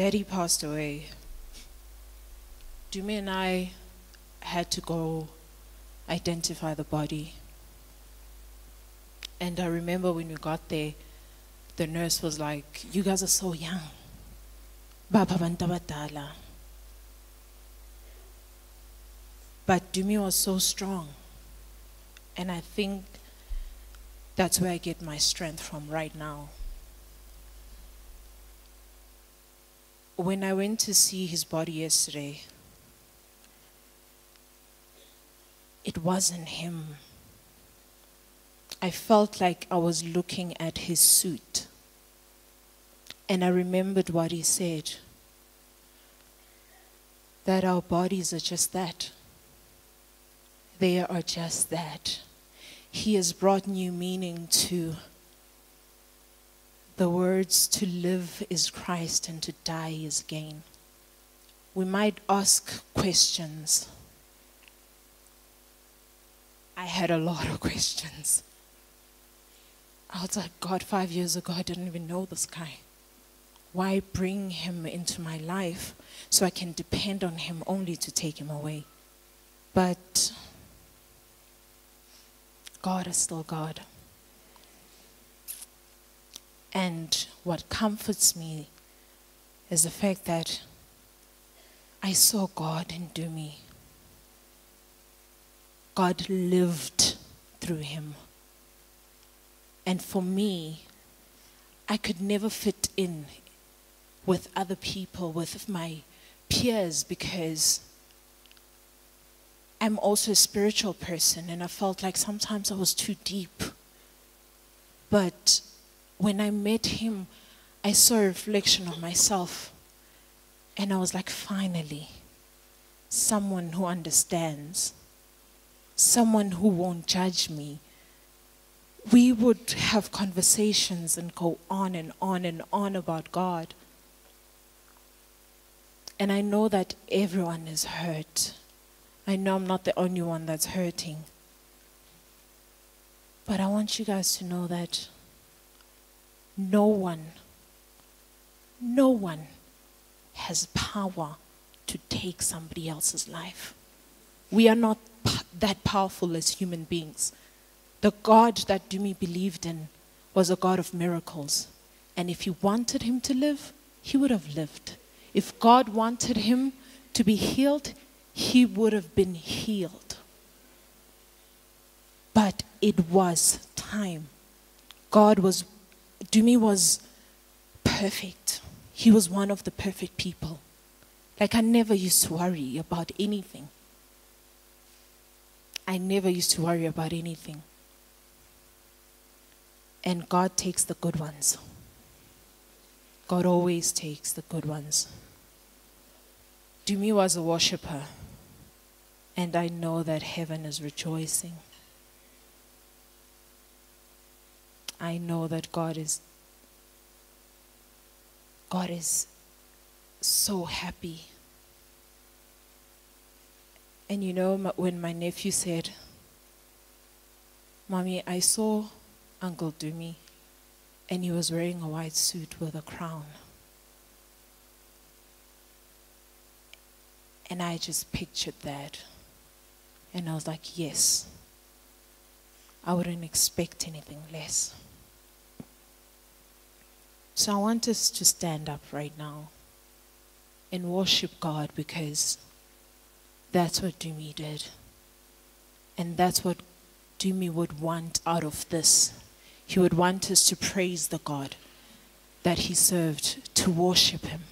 Daddy passed away, Dumi and I had to go identify the body. And I remember when we got there, the nurse was like, "You guys are so young. Baba bantu abadala." But Dumi was so strong. And I think that's where I get my strength from right now. When I went to see his body yesterday, it wasn't him. I felt like I was looking at his suit. And I remembered what he said, that our bodies are just that. They are just that. He has brought new meaning to the words, to live is Christ and to die is gain. We might ask questions. I had a lot of questions. I was like, God, 5 years ago, I didn't even know this guy. Why bring him into my life so I can depend on him only to take him away? But God is still God. And what comforts me is the fact that I saw God in Dumi. God lived through him. And for me, I could never fit in with other people, with my peers, because I'm also a spiritual person, and I felt like sometimes I was too deep. But when I met him, I saw a reflection of myself, and I was like, finally, someone who understands, someone who won't judge me. We would have conversations and go on and on and on about God. And I know that everyone is hurt. I know I'm not the only one that's hurting. But I want you guys to know that no one has power to take somebody else's life. We are not that powerful as human beings. The God that Dumi believed in was a God of miracles. And if he wanted him to live, he would have lived. If God wanted him to be healed, he would have been healed. But it was time. Dumi was perfect. He was one of the perfect people. Like, I never used to worry about anything. I never used to worry about anything. And God takes the good ones. God always takes the good ones. Dumi was a worshiper. And I know that heaven is rejoicing. I know that God is so happy. And you know, when my nephew said, "Mommy, I saw Uncle Dumi, and he was wearing a white suit with a crown." And I just pictured that. And I was like, yes, I wouldn't expect anything less. So I want us to stand up right now and worship God, because that's what Dumi did. And that's what Dumi would want out of this. He would want us to praise the God that he served, to worship him.